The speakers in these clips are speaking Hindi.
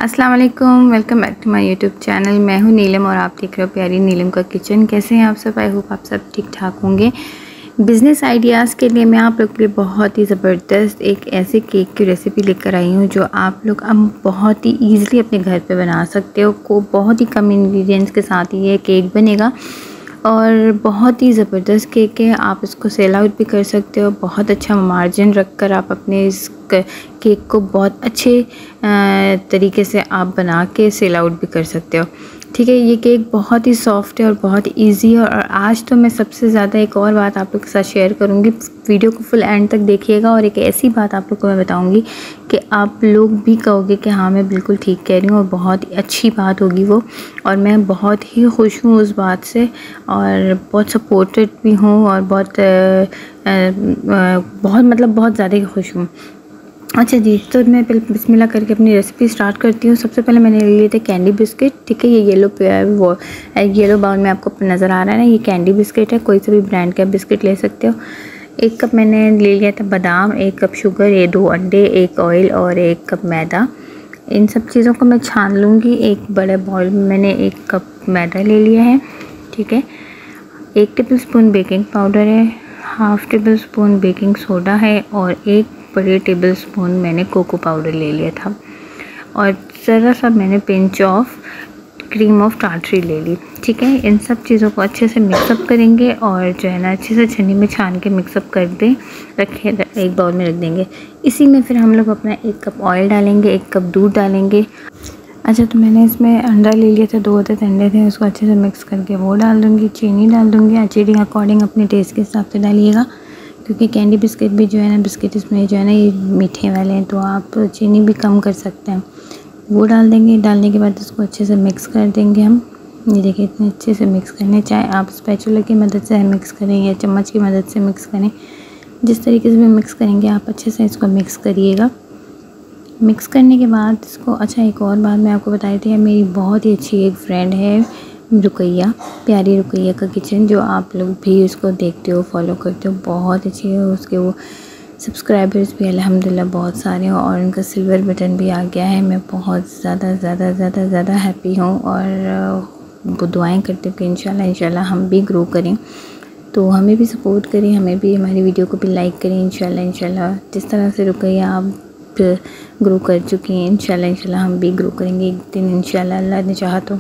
अस्सलाम वालेकुम, welcome back to my YouTube channel. मैं हूं नीलम और आप देख रहे हो प्यारी नीलम का किचन। कैसे हैं आप सब? आई होप आप सब ठीक ठाक होंगे। बिज़नेस आइडियाज़ के लिए मैं आप लोग के लिए बहुत ही ज़बरदस्त एक ऐसे केक की रेसिपी लेकर आई हूं जो आप लोग अब बहुत ही ईज़िली अपने घर पे बना सकते हो। बहुत ही कम इंग्रेडिएंट्स के साथ ये केक बनेगा और बहुत ही ज़बरदस्त केक है। आप इसको सेल आउट भी कर सकते हो। बहुत अच्छा मार्जिन रख कर आप अपने इस केक को बहुत अच्छे तरीके से आप बना के सेल आउट भी कर सकते हो। ठीक है, ये केक बहुत ही सॉफ्ट है और बहुत इजी है। और आज तो मैं सबसे ज़्यादा एक और बात आप लोग के साथ शेयर करूँगी। वीडियो को फुल एंड तक देखिएगा और एक ऐसी बात आप लोग को मैं बताऊँगी कि आप लोग भी कहोगे कि हाँ मैं बिल्कुल ठीक कह रही हूँ और बहुत ही अच्छी बात होगी वो। और मैं बहुत ही खुश हूँ उस बात से और बहुत सपोर्टेड भी हूँ और बहुत बहुत ज़्यादा खुश हूँ। अच्छा जी, तो मैं पहले बिस्मिल्लाह करके अपनी रेसिपी स्टार्ट करती हूँ। सबसे पहले मैंने ले लिए थे कैंडी बिस्किट। ठीक है, ये येलो बाउल में आपको नज़र आ रहा है ना, ये कैंडी बिस्किट है। कोई सा भी ब्रांड का बिस्किट ले सकते हो। 1 कप मैंने ले लिया था बादाम, 1 कप शुगर, ये 2 अंडे, 1 ऑयल और 1 कप मैदा। इन सब चीज़ों को मैं छान लूँगी। एक बड़े बाउल में मैंने 1 कप मैदा ले लिया है। ठीक है, 1 टेबल स्पून बेकिंग पाउडर है, half table spoon baking soda है और 1 बड़े टेबल स्पून मैंने कोको पाउडर ले लिया था और ज़रा सा मैंने pinch of cream of Tartary ले ली। ठीक है, इन सब चीज़ों को अच्छे से मिक्सअप करेंगे और जो है ना अच्छे से छन्नी में छान के मिक्सअप कर दें, एक बाउल में रख देंगे। इसी में फिर हम लोग अपना 1 कप ऑयल डालेंगे, 1 कप दूध डालेंगे। अच्छा, तो मैंने इसमें अंडा ले लिया था, 2 अदद अंडे थे, उसको अच्छे से मिक्स करके वो डाल दूँगी। चीनी डाल दूँगी, चीनी अकॉर्डिंग अपने टेस्ट के हिसाब से डालिएगा क्योंकि कैंडी बिस्किट भी जो है ना बिस्किट इसमें जो है ना ये मीठे वाले हैं, तो आप चीनी भी कम कर सकते हैं। वो डाल देंगे। डालने के बाद इसको अच्छे से मिक्स कर देंगे हम। ये देखिए, इतने अच्छे से मिक्स करने, चाहे आप स्पैचुला की मदद से मिक्स करें या चम्मच की मदद से मिक्स करें, जिस तरीके से भी मिक्स करेंगे आप अच्छे से इसको मिक्स करिएगा। मिक्स करने के बाद इसको अच्छा, एक और बात मैं आपको बताई थी, मेरी बहुत ही अच्छी एक फ्रेंड है रुकैया, प्यारी रुकैया का किचन, जो आप लोग भी उसको देखते हो, फॉलो करते हो, बहुत अच्छी है। उसके वो सब्सक्राइबर्स भी अल्हम्दुलिल्लाह बहुत सारे हैं और उनका सिल्वर बटन भी आ गया है। मैं बहुत ज़्यादा हैप्पी हूँ और वो दुआएं करते हो कि इंशाल्लाह हम भी ग्रो करें। तो हमें भी सपोर्ट करें, हमें भी हमारी वीडियो को भी लाइक करें। इंशाल्लाह जिस तरह से रुकैया आप ग्रो कर चुकी हैं, इंशाल्लाह हम भी ग्रो करेंगे एक दिन, इंशाल्लाह अल्लाह ने चाहा तो।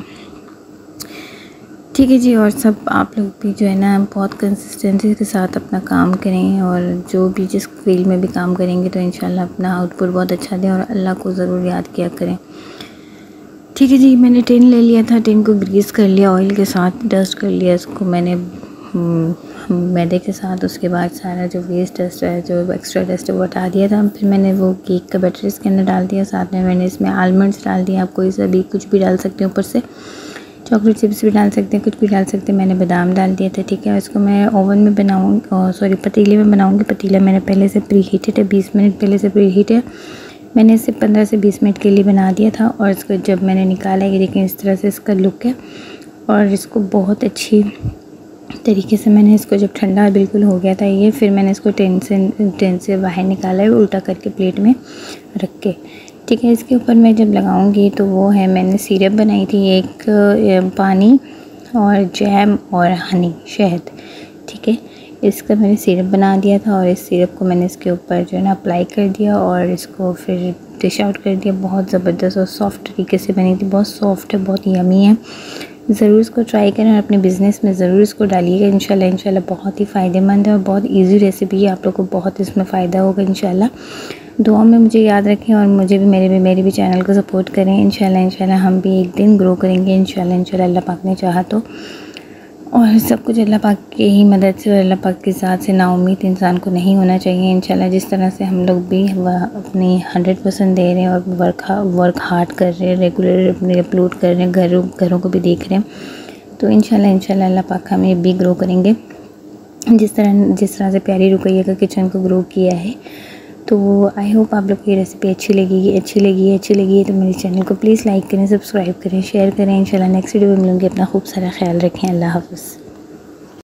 ठीक है जी, और सब आप लोग भी जो है ना बहुत कंसिस्टेंसी के साथ अपना काम करें और जो भी जिस फील्ड में भी काम करेंगे तो इंशाल्लाह अपना आउटपुट बहुत अच्छा दें और अल्लाह को ज़रूर याद किया करें। ठीक है जी, मैंने टिन ले लिया था, टिन को ग्रीस कर लिया, ऑयल के साथ डस्ट कर लिया इसको मैंने मैदे के साथ। उसके बाद सारा जो वेस्ट डस्ट है, जो एक्स्ट्रा डस्ट है वो हटा दिया था। फिर मैंने वो केक का बैटर इसके अंदर डाल दिया। साथ में मैंने इसमें आलमंड्स डाल दिया। आप कोई सा भी कुछ भी डाल सकते हैं, ऊपर से चॉकलेट चिप्स भी डाल सकते हैं, कुछ भी डाल सकते हैं। मैंने बादाम डाल दिया था। ठीक है, इसको मैं ओवन में बनाऊँगी, पतीले में बनाऊँगी। पतीला मैंने पहले से प्री हीटेड है, 20 मिनट पहले से प्री हीट है। मैंने इसे 15 से 20 मिनट के लिए बना दिया था और इसको जब मैंने निकाला, ये देखें इस तरह से इसका लुक है। और इसको बहुत अच्छी तरीके से मैंने इसको जब ठंडा बिल्कुल हो गया था ये, फिर मैंने इसको टेन से बाहर निकाला है उल्टा करके प्लेट में रख के। ठीक है, इसके ऊपर मैं जब लगाऊंगी तो वो है, मैंने सिरप बनाई थी, एक पानी और जैम और हनी, शहद। ठीक है, इसका मैंने सिरप बना दिया था और इस सिरप को मैंने इसके ऊपर जो है ना अप्लाई कर दिया और इसको फिर डिश आउट कर दिया। बहुत ज़बरदस्त और सॉफ्ट तरीके से बनी थी, बहुत सॉफ्ट है, बहुत यमी है। ज़रूर इसको ट्राई करें और अपने बिज़नेस में ज़रूर इसको डालिएगा। इंशाल्लाह बहुत ही फ़ायदेमंद है और बहुत इजी रेसिपी है। आप लोग को बहुत इसमें फ़ायदा होगा इंशाल्लाह। दुआ में मुझे याद रखें और मुझे भी मेरे भी चैनल को सपोर्ट करें। इंशाल्लाह हम भी एक दिन ग्रो करेंगे इंशाल्लाह अल्लाह पाक ने चाहा तो। और सब कुछ अल्लाह पाक की ही मदद से और अल्लाह पाक के साथ से नाउम्मीद इंसान को नहीं होना चाहिए। इंशाल्लाह जिस तरह से हम लोग भी अपनी 100% दे रहे हैं और वर्क हार्ड कर रहे हैं, रेगुलर अपने अपलोड कर रहे हैं, घरों को भी देख रहे हैं, तो इंशाल्लाह अल्लाह पाक हमें भी ग्रो करेंगे जिस तरह से प्यारी रुकैया का किचन को ग्रो किया है। तो आई होप आप लोग को ये रेसिपी अच्छी लगी है तो मेरे चैनल को प्लीज़ लाइक करें, सब्सक्राइब करें, शेयर करें। इंशाल्लाह नेक्स्ट वीडियो में मिलूँगी। अपना खूब सारा ख्याल रखें। अल्लाह हाफ़िज़।